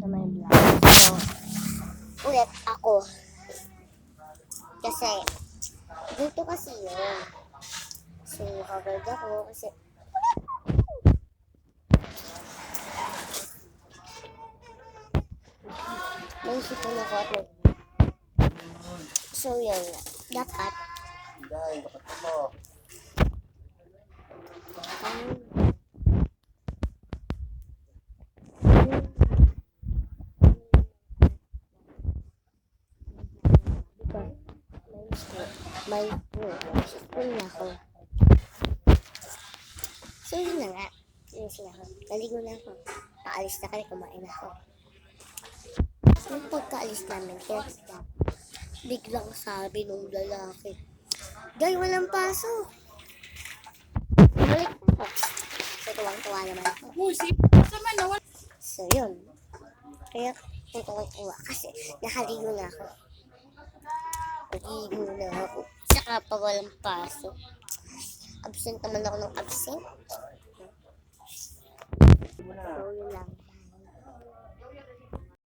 to my vlog. So, ulit ako. Kasi, dito kasi yun. So, covered ako kasi may sipon ako at so, yun. Dapat may sipon na ako. So, yun na nga. Yun na ako. Naligo na ako. Paalis na kami, kumain ako. Yung pagkaalis namin, kaya biglang sabi nung lalaki, "Gay, walang pasok." Balik ako. So, tuwang-tuwa naman ako. So, yun. Kaya, tuwang-tuwa kasi nakaligo na ako. Naligo na ako. Saka pa walang pasok. Absent naman ako ng absent.